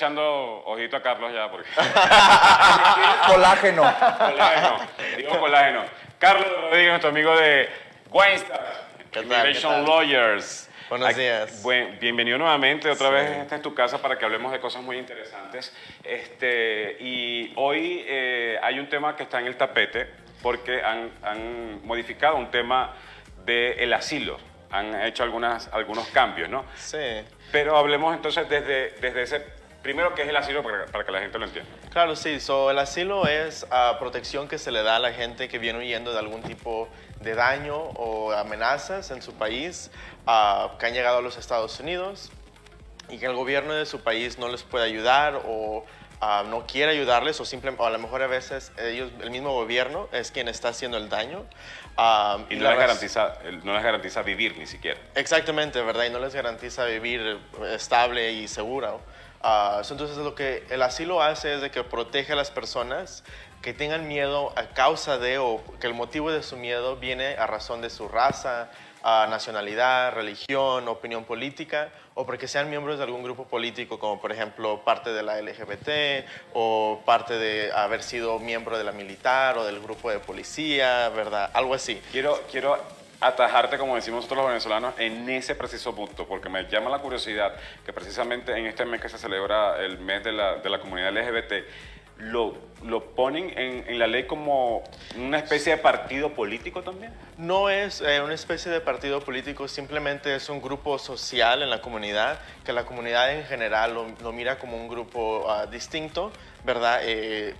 echando ojito a Carlos ya porque Colágeno. colágeno, digo colágeno. Carlos Rodríguez, nuestro amigo de Weinstein, ¿Qué tal? Immigration Lawyers. Buenos días. Bienvenido nuevamente, otra Sí. vez esta es tu casa para que hablemos de cosas muy interesantes. Y hoy hay un tema que está en el tapete porque han modificado un tema del asilo. Han hecho algunos cambios, ¿no? Sí. Pero hablemos entonces desde ese primero, ¿qué es el asilo para que la gente lo entienda? Claro, sí. El asilo es protección que se le da a la gente que viene huyendo de algún tipo de daño o amenazas en su país, que han llegado a los Estados Unidos y que el gobierno de su país no les puede ayudar o no quiere ayudarles o a lo mejor a veces el mismo gobierno es quien está haciendo el daño. Y no les garantiza vivir ni siquiera. Exactamente, ¿verdad? Y no les garantiza vivir estable y seguro. Entonces lo que el asilo hace es de que protege a las personas que tengan miedo a causa de o que el motivo de su miedo viene a razón de su raza, nacionalidad, religión, opinión política o porque sean miembros de algún grupo político como por ejemplo parte de la LGBT o parte de haber sido miembro de la militar o del grupo de policía, ¿verdad? Algo así. Quiero atajarte, como decimos nosotros los venezolanos, en ese preciso punto, porque me llama la curiosidad que precisamente en este mes que se celebra el mes de la comunidad LGBT, lo ponen en la ley como una especie de partido político también. No es una especie de partido político, simplemente es un grupo social en la comunidad, que la comunidad en general lo mira como un grupo distinto, ¿verdad?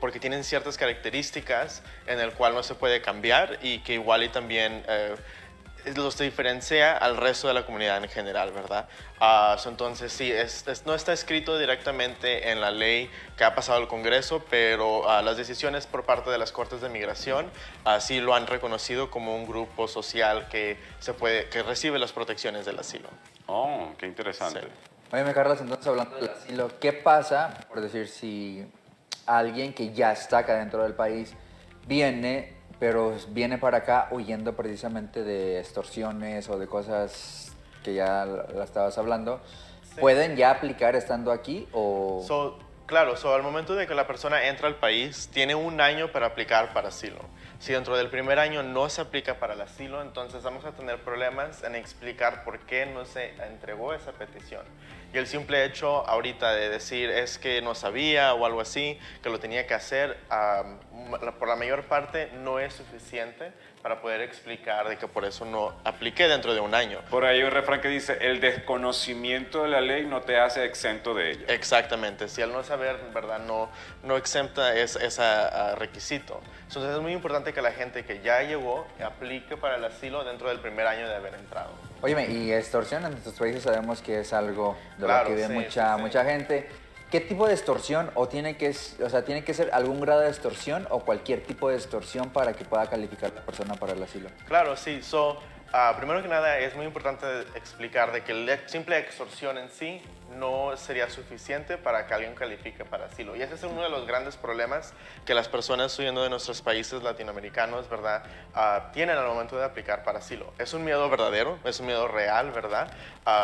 Porque tienen ciertas características en el cual no se puede cambiar y que igual y también los diferencia al resto de la comunidad en general, ¿verdad? Entonces, sí, no está escrito directamente en la ley que ha pasado al Congreso, pero las decisiones por parte de las Cortes de Migración sí lo han reconocido como un grupo social que recibe las protecciones del asilo. Oh, qué interesante. Sí. Oye, Carlos, entonces hablando del asilo, ¿qué pasa, por decir, si alguien que ya está acá dentro del país pero viene para acá huyendo precisamente de extorsiones o de cosas que ya la estabas hablando, Sí. ¿pueden ya aplicar estando aquí o...? Claro, al momento de que la persona entra al país, tiene un año para aplicar para asilo. Si dentro del primer año no se aplica para el asilo, entonces vamos a tener problemas en explicar por qué no se entregó esa petición. Y el simple hecho ahorita de decir es que no sabía o algo así, que lo tenía que hacer, por la mayor parte no es suficiente para poder explicar de que por eso no apliqué dentro de un año. Por ahí hay un refrán que dice, el desconocimiento de la ley no te hace exento de ella. Exactamente, si al no saber, ¿verdad? No exenta ese requisito. Entonces es muy importante que la gente que ya llegó aplique para el asilo dentro del primer año de haber entrado. Óyeme, y extorsión en nuestros países sabemos que es algo de Claro, lo que vive mucha sí. gente. ¿Qué tipo de extorsión tiene que ser algún grado de extorsión o cualquier tipo de extorsión para que pueda calificar la persona para el asilo? Claro, sí. Primero que nada es muy importante explicar de que la simple extorsión en sí no sería suficiente para que alguien califique para asilo. Y ese es uno de los grandes problemas que las personas huyendo de nuestros países latinoamericanos, ¿verdad? Tienen al momento de aplicar para asilo. Es un miedo verdadero, es un miedo real, ¿verdad?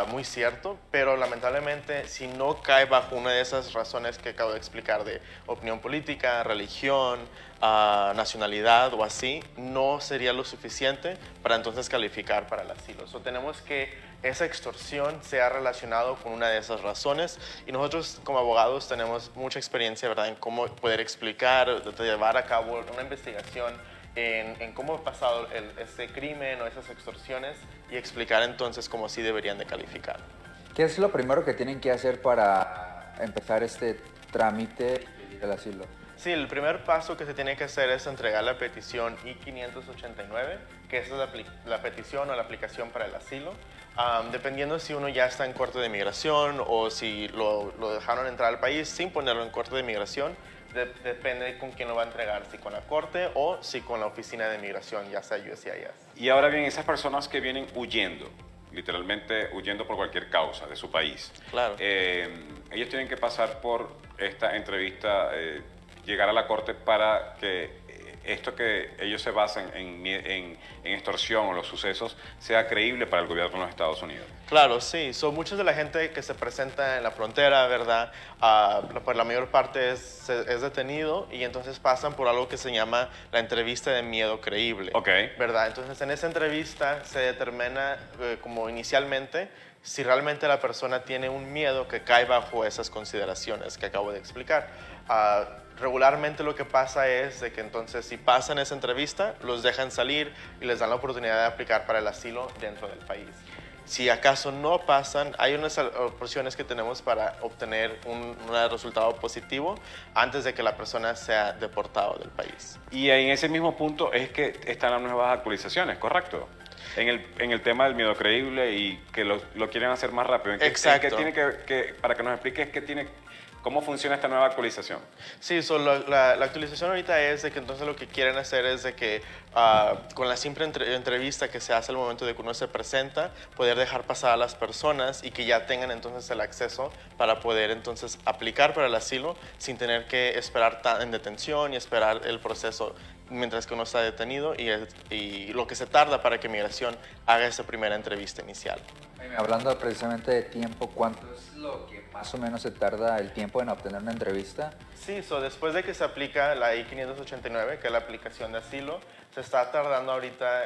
Muy cierto, pero lamentablemente si no cae bajo una de esas razones que acabo de explicar de opinión política, religión, nacionalidad o así, no sería lo suficiente para entonces calificar para el asilo. Tenemos que esa extorsión sea relacionado con una de esas razones y nosotros como abogados tenemos mucha experiencia, ¿verdad?, en cómo poder explicar, de llevar a cabo una investigación en cómo ha pasado ese crimen o esas extorsiones y explicar entonces cómo sí deberían de calificar. ¿Qué es lo primero que tienen que hacer para empezar este trámite del asilo? Sí, el primer paso que se tiene que hacer es entregar la petición I-589, que es la petición o la aplicación para el asilo. Dependiendo si uno ya está en corte de migración o si lo dejaron entrar al país sin ponerlo en corte de migración, depende con quién lo va a entregar, si con la corte o si con la oficina de migración, ya sea USCIS. Y ahora bien, esas personas que vienen huyendo, literalmente huyendo por cualquier causa de su país, Claro. ellos tienen que pasar por esta entrevista, llegar a la corte para que esto que ellos se basen en extorsión o los sucesos sea creíble para el gobierno de los Estados Unidos. Claro, sí. Mucha de la gente que se presenta en la frontera, ¿verdad? Pues la mayor parte es detenido y entonces pasan por algo que se llama la entrevista de miedo creíble. Ok. ¿Verdad? Entonces en esa entrevista se determina como inicialmente si realmente la persona tiene un miedo que cae bajo esas consideraciones que acabo de explicar. Regularmente lo que pasa es de que entonces si pasan esa entrevista, los dejan salir y les dan la oportunidad de aplicar para el asilo dentro del país. Si acaso no pasan, hay unas opciones que tenemos para obtener un resultado positivo antes de que la persona sea deportada del país. Y en ese mismo punto es que están las nuevas actualizaciones, ¿correcto? En el tema del miedo creíble y que lo quieren hacer más rápido. Exacto. ¿En qué tiene para que nos expliques cómo funciona esta nueva actualización? Sí, la actualización ahorita es de que entonces lo que quieren hacer es de que con la simple entrevista que se hace al momento de que uno se presenta, poder dejar pasar a las personas y que ya tengan entonces el acceso para poder entonces aplicar para el asilo sin tener que esperar en detención y esperar el proceso mientras que uno está detenido y lo que se tarda para que Migración haga esa primera entrevista inicial. Hablando precisamente de tiempo, ¿cuánto es lo que más o menos se tarda el tiempo en obtener una entrevista? Sí, después de que se aplica la I-589, que es la aplicación de asilo, se está tardando ahorita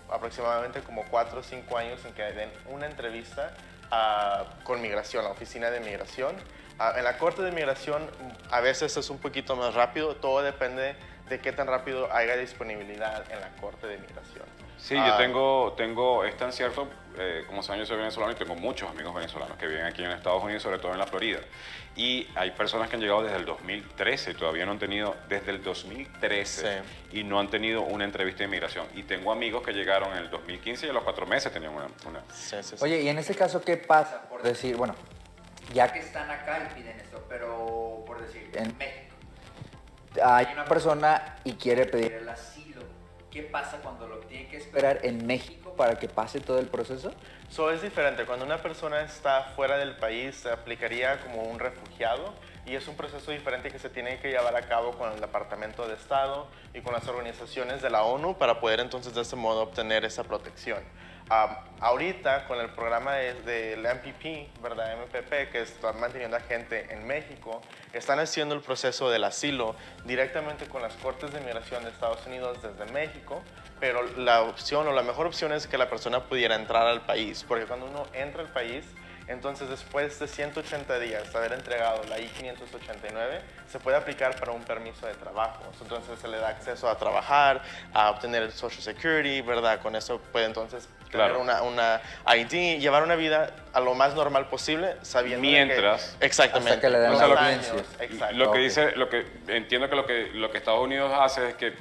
aproximadamente como 4 o 5 años en que den una entrevista con Migración, la oficina de Migración. En la Corte de Migración a veces es un poquito más rápido, todo depende de qué tan rápido haya disponibilidad en la Corte de Migración. Sí, yo tengo, es tan cierto, como saben, yo soy venezolano y tengo muchos amigos venezolanos que viven aquí en Estados Unidos, sobre todo en la Florida. Y hay personas que han llegado desde el 2013 y todavía no han tenido, desde el 2013, sí, y no han tenido una entrevista de inmigración. Y tengo amigos que llegaron en el 2015 y a los 4 meses tenían una. Sí. Oye, y en este caso, ¿qué pasa? Por decir, bueno, ya que están acá y piden esto, pero por decir, en México, hay una persona y quiere pedir el asilo. ¿Qué pasa cuando lo tiene que esperar en México para que pase todo el proceso? Es diferente. Cuando una persona está fuera del país, se aplicaría como un refugiado y es un proceso diferente que se tiene que llevar a cabo con el Departamento de Estado y con las organizaciones de la ONU para poder entonces de ese modo obtener esa protección. Ahorita con el programa del MPP, ¿verdad? MPP, que está manteniendo a gente en México, están haciendo el proceso del asilo directamente con las Cortes de Migración de Estados Unidos desde México, pero la opción o la mejor opción es que la persona pudiera entrar al país, porque cuando uno entra al país, entonces después de 180 días de haber entregado la I-589, se puede aplicar para un permiso de trabajo. Entonces se le da acceso a trabajar, a obtener el Social Security, ¿verdad? Con eso puede entonces tener una ID, llevar una vida a lo más normal posible, sabiendo mientras, que, exactamente, hasta que le den los la años, audiencia. exacto. Lo que dice, entiendo que lo que Estados Unidos hace es que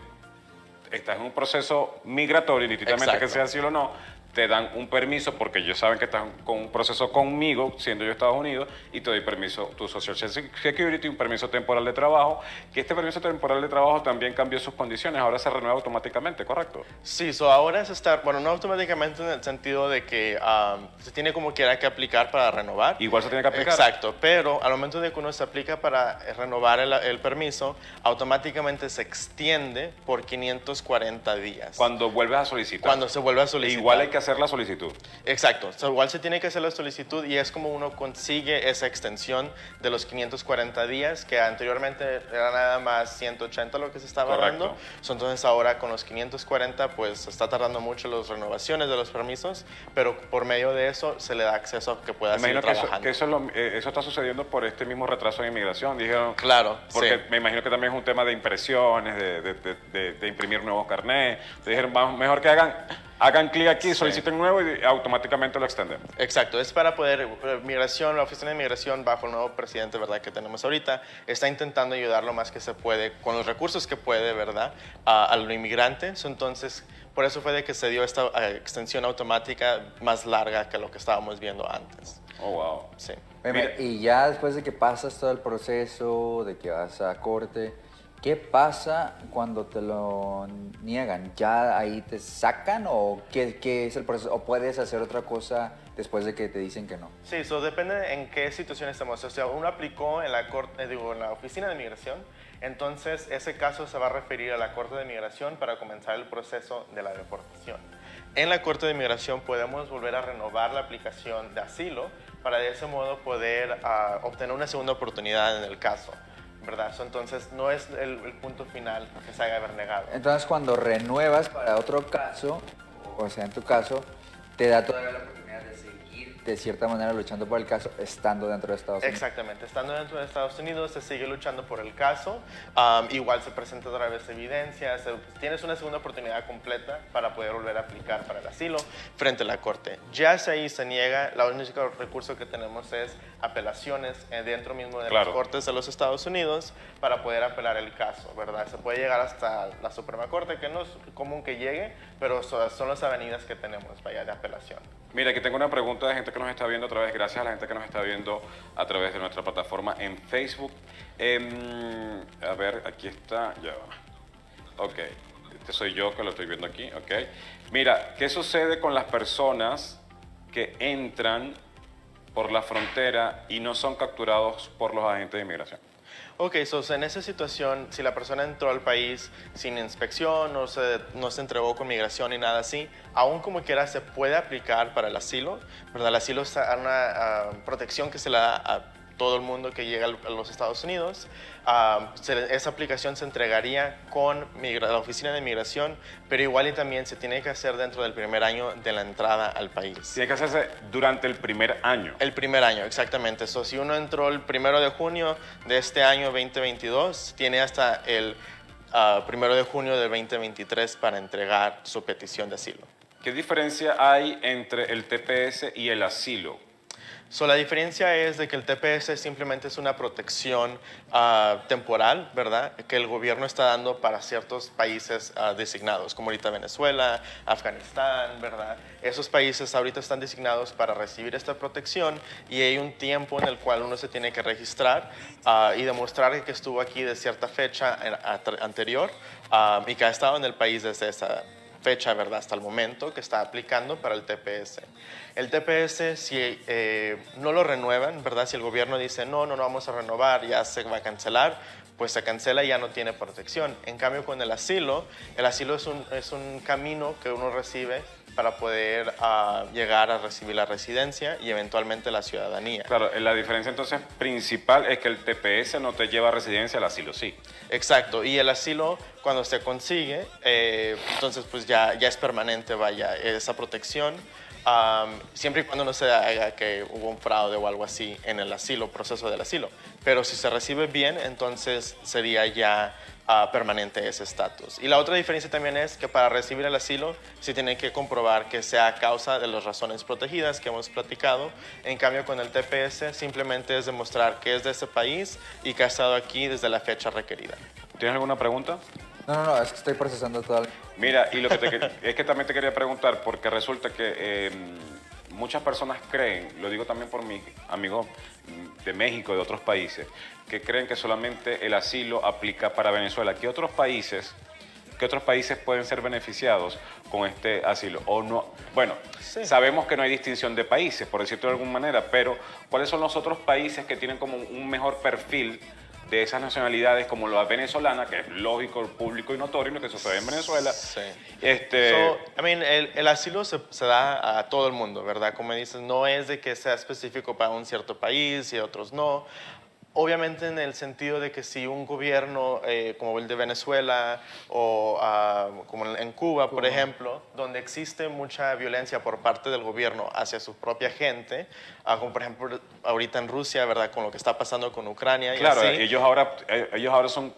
estás en un proceso migratorio, indistintamente Exacto. que sea así o no, te dan un permiso porque ellos saben que estás con un proceso conmigo, siendo yo Estados Unidos, y te doy permiso, tu Social Security, un permiso temporal de trabajo, que este permiso temporal de trabajo también cambió sus condiciones, ahora se renueva automáticamente, ¿correcto? Sí, ahora se está, bueno, no automáticamente en el sentido de que se tiene como quiera que aplicar para renovar. Igual se tiene que aplicar. Exacto, pero al momento de que uno se aplica para renovar el permiso, automáticamente se extiende por 540 días. Cuando vuelves a solicitar. Cuando se vuelve a solicitar. Igual hay que hacer la solicitud. Exacto, igual se tiene que hacer la solicitud y es como uno consigue esa extensión de los 540 días, que anteriormente era nada más 180 lo que se estaba Correcto. dando. Entonces ahora con los 540 pues se está tardando mucho las renovaciones de los permisos, pero por medio de eso se le da acceso a que pueda seguir trabajando. Que eso está sucediendo por este mismo retraso de inmigración, dijeron. Claro, porque sí. me imagino que también es un tema de impresiones, de imprimir nuevos carnets. Te dijeron, mejor que hagan clic aquí, soliciten nuevo y automáticamente lo extenden. Exacto, es para poder, la Oficina de Migración bajo el nuevo presidente, ¿verdad?, que tenemos ahorita, está intentando ayudar lo más que se puede, con los recursos que puede, ¿verdad?, a los inmigrantes. Entonces, por eso fue de que se dio esta extensión automática más larga que lo que estábamos viendo antes. Oh, wow. Sí. Y ya después de que pasas todo el proceso, de que vas a corte, ¿Qué pasa cuando te lo niegan? ¿Ya ahí te sacan o qué es el proceso? ¿O puedes hacer otra cosa después de que te dicen que no? Sí, eso depende en qué situación estamos. O sea, uno aplicó en la en la oficina de migración, entonces ese caso se va a referir a la Corte de Migración para comenzar el proceso de la deportación. En la Corte de Migración podemos volver a renovar la aplicación de asilo para de ese modo poder obtener una segunda oportunidad en el caso, ¿verdad? Entonces no es el punto final que se haya haber negado. Entonces, cuando renuevas para otro caso, o sea, en tu caso, te da todavía la oportunidad de seguir de cierta manera luchando por el caso estando dentro de Estados Unidos. Exactamente, estando dentro de Estados Unidos se sigue luchando por el caso, igual se presenta otra vez evidencia, tienes una segunda oportunidad completa para poder volver a aplicar para el asilo frente a la Corte. Ya si ahí se niega, el único recurso que tenemos es apelaciones dentro mismo de las Cortes de los Estados Unidos para poder apelar el caso, ¿verdad? Se puede llegar hasta la Suprema Corte, que no es común que llegue, pero son las avenidas que tenemos, vaya, de apelación. Mira, aquí tengo una pregunta de gente que nos está viendo otra vez, gracias a la gente que nos está viendo a través de nuestra plataforma en Facebook. A ver, aquí está, ya va. Ok, este soy yo que lo estoy viendo aquí, ok. Mira, ¿qué sucede con las personas que entran por la frontera y no son capturados por los agentes de inmigración? Ok, en esa situación, si la persona entró al país sin inspección, no se entregó con migración ni nada así, aún como quiera se puede aplicar para el asilo, ¿verdad? El asilo es una protección que se le da a todo el mundo que llega a los Estados Unidos. Esa aplicación se entregaría con la oficina de migración, pero igual y también se tiene que hacer dentro del primer año de la entrada al país. Tiene que hacerse durante el primer año. El primer año, exactamente. Si uno entró el 1 de junio de este año 2022, tiene hasta el 1 de junio del 2023 para entregar su petición de asilo. ¿Qué diferencia hay entre el TPS y el asilo? La diferencia es de que el TPS simplemente es una protección temporal, ¿verdad? Que el gobierno está dando para ciertos países designados, como ahorita Venezuela, Afganistán, ¿verdad? Esos países ahorita están designados para recibir esta protección y hay un tiempo en el cual uno se tiene que registrar y demostrar que estuvo aquí de cierta fecha anterior y que ha estado en el país desde esa fecha, ¿verdad? Hasta el momento que está aplicando para el TPS. El TPS, si no lo renuevan, ¿verdad? Si el gobierno dice, no vamos a renovar, ya se va a cancelar, pues se cancela y ya no tiene protección. En cambio, con el asilo es un camino que uno recibe para poder llegar a recibir la residencia y eventualmente la ciudadanía. Claro, la diferencia entonces principal es que el TPS no te lleva a residencia, el asilo sí. Exacto, y el asilo cuando se consigue, entonces pues ya es permanente, vaya, esa protección, siempre y cuando no se haga que hubo un fraude o algo así en el asilo, proceso del asilo. Pero si se recibe bien, entonces sería ya permanente ese estatus. Y la otra diferencia también es que para recibir el asilo se tiene que comprobar que sea a causa de las razones protegidas que hemos platicado. En cambio, con el TPS simplemente es demostrar que es de ese país y que ha estado aquí desde la fecha requerida. ¿Tienes alguna pregunta? No, es que estoy procesando todo. Mira, y lo que es que también te quería preguntar, porque resulta que muchas personas creen, lo digo también por mis amigos de México y de otros países, que creen que solamente el asilo aplica para Venezuela. ¿Qué otros países pueden ser beneficiados con este asilo? O no, bueno, sí. Sabemos que no hay distinción de países, por decirlo de alguna manera, pero ¿cuáles son los otros países que tienen como un mejor perfil de esas nacionalidades como la venezolana, que es lógico, público y notorio lo que sucede en Venezuela? Sí. El asilo se da a todo el mundo, ¿verdad? Como dices, no es de que sea específico para un cierto país y otros no. Obviamente en el sentido de que si un gobierno como el de Venezuela o como en Cuba, por ejemplo, donde existe mucha violencia por parte del gobierno hacia su propia gente, como por ejemplo ahorita en Rusia, ¿verdad? Con lo que está pasando con Ucrania. Claro, y así. ellos ahora son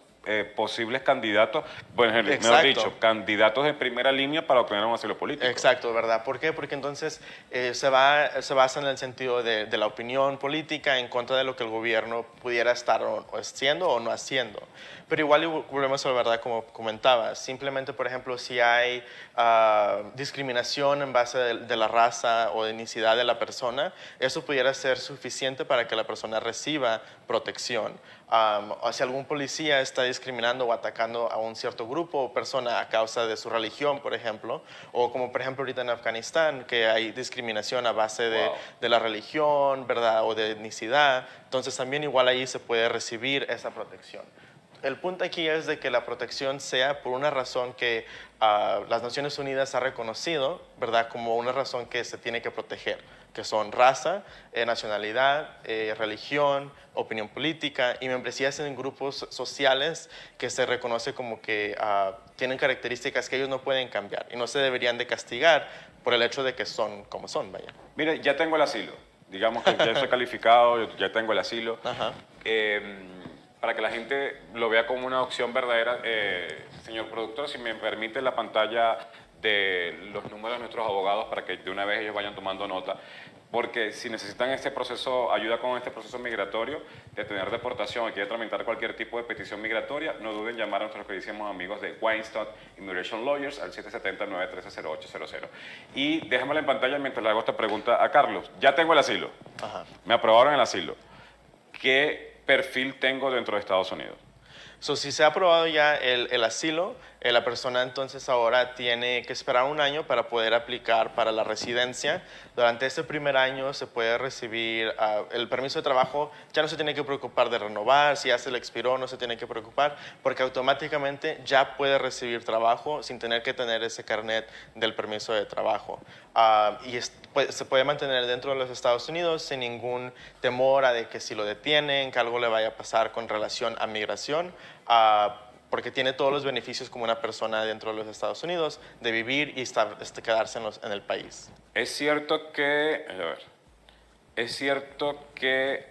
posibles candidatos, bueno, mejor dicho, candidatos de primera línea para obtener un asilo político. Exacto, ¿verdad? ¿Por qué? Porque entonces se basa en el sentido de la opinión política en contra de lo que el gobierno pudiera estar haciendo o no haciendo. Pero igual volvemos a la verdad, como comentaba, simplemente, por ejemplo, si hay discriminación en base de la raza o de etnicidad de la persona, eso pudiera ser suficiente para que la persona reciba protección. o si algún policía está discriminando o atacando a un cierto grupo o persona a causa de su religión, por ejemplo, o como por ejemplo ahorita en Afganistán, que hay discriminación a base de la religión, ¿verdad? O de etnicidad, entonces también igual ahí se puede recibir esa protección. El punto aquí es de que la protección sea por una razón que las Naciones Unidas ha reconocido, ¿verdad? Como una razón que se tiene que proteger, que son raza, nacionalidad, religión, opinión política y membresías en grupos sociales que se reconoce como que tienen características que ellos no pueden cambiar y no se deberían de castigar por el hecho de que son como son, vaya. Mire, ya tengo el asilo. Digamos que ya estoy calificado, yo ya tengo el asilo. Ajá. Para que la gente lo vea como una opción verdadera, señor productor, si me permite la pantalla de los números de nuestros abogados para que de una vez ellos vayan tomando nota, porque si necesitan este proceso, ayuda con este proceso migratorio, de tener deportación y quieren tramitar cualquier tipo de petición migratoria, no duden en llamar a nuestros queridísimos amigos de Weinstock Immigration Lawyers al 770-913-0800. Y déjamela en pantalla mientras le hago esta pregunta a Carlos. Ya tengo el asilo. Ajá. Me aprobaron el asilo. ¿Qué perfil tengo dentro de Estados Unidos? Si se ha aprobado ya el asilo, la persona entonces ahora tiene que esperar un año para poder aplicar para la residencia. Durante ese primer año se puede recibir el permiso de trabajo, ya no se tiene que preocupar de renovar, si ya se le expiró no se tiene que preocupar, porque automáticamente ya puede recibir trabajo sin tener que tener ese carnet del permiso de trabajo. Se puede mantener dentro de los Estados Unidos sin ningún temor a de que si lo detienen, que algo le vaya a pasar con relación a migración, porque tiene todos los beneficios como una persona dentro de los Estados Unidos de vivir y quedarse en el país. Es cierto que, es cierto que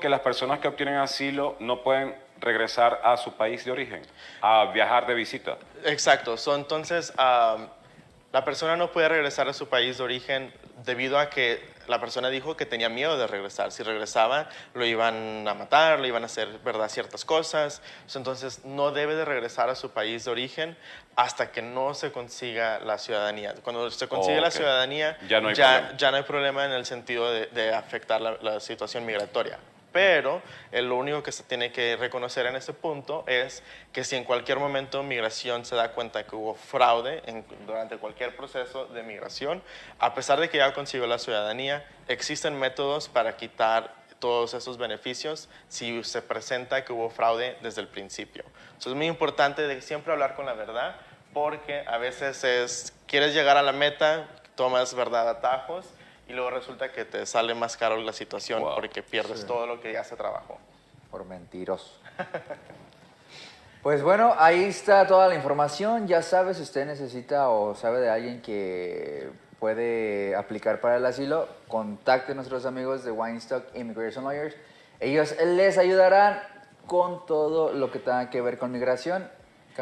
las personas que obtienen asilo no pueden regresar a su país de origen, a viajar de visita. Exacto. Entonces, la persona no puede regresar a su país de origen debido a que la persona dijo que tenía miedo de regresar. Si regresaba, lo iban a matar, le iban a hacer, ¿verdad?, ciertas cosas. Entonces, no debe de regresar a su país de origen hasta que no se consiga la ciudadanía. Cuando se consigue la ciudadanía, ya no hay problema en el sentido de afectar la situación migratoria. Pero lo único que se tiene que reconocer en ese punto es que si en cualquier momento migración se da cuenta que hubo fraude durante cualquier proceso de migración, a pesar de que ya consiguió la ciudadanía, existen métodos para quitar todos esos beneficios si se presenta que hubo fraude desde el principio. Entonces es muy importante de siempre hablar con la verdad, porque a veces quieres llegar a la meta, tomas, ¿verdad?, atajos, y luego resulta que te sale más caro la situación porque pierdes todo lo que ya se trabajó. Por mentiroso. Pues bueno, ahí está toda la información. Ya sabe, si usted necesita o sabe de alguien que puede aplicar para el asilo, contacte a nuestros amigos de Weinstock Immigration Lawyers. Ellos les ayudarán con todo lo que tenga que ver con migración.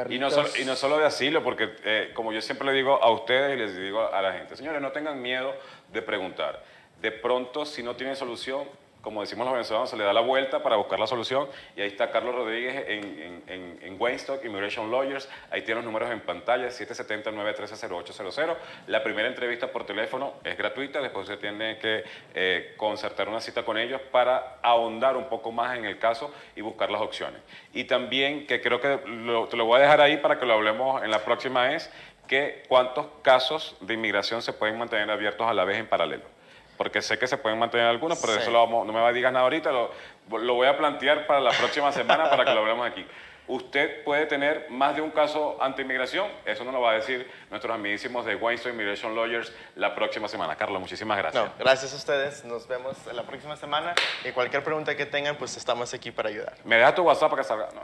Y no solo de asilo, porque como yo siempre le digo a ustedes y les digo a la gente, señores, no tengan miedo de preguntar. De pronto, si no tienen solución, como decimos los venezolanos, se le da la vuelta para buscar la solución. Y ahí está Carlos Rodríguez en Weinstock Immigration Lawyers. Ahí tiene los números en pantalla, 770-913-0800. La primera entrevista por teléfono es gratuita. Después se tiene que concertar una cita con ellos para ahondar un poco más en el caso y buscar las opciones. Y también, que creo que te lo voy a dejar ahí para que lo hablemos en la próxima, es que cuántos casos de inmigración se pueden mantener abiertos a la vez en paralelo. Porque sé que se pueden mantener algunos, pero eso no me digas nada ahorita, lo voy a plantear para la próxima semana para que lo hablemos aquí. Usted puede tener más de un caso anti-inmigración, eso nos lo va a decir nuestros amiguísimos de Weinstock Immigration Lawyers la próxima semana. Carlos, muchísimas gracias. No, gracias a ustedes, nos vemos la próxima semana y cualquier pregunta que tengan, pues estamos aquí para ayudar. ¿Me dejas tu WhatsApp para que salga? No.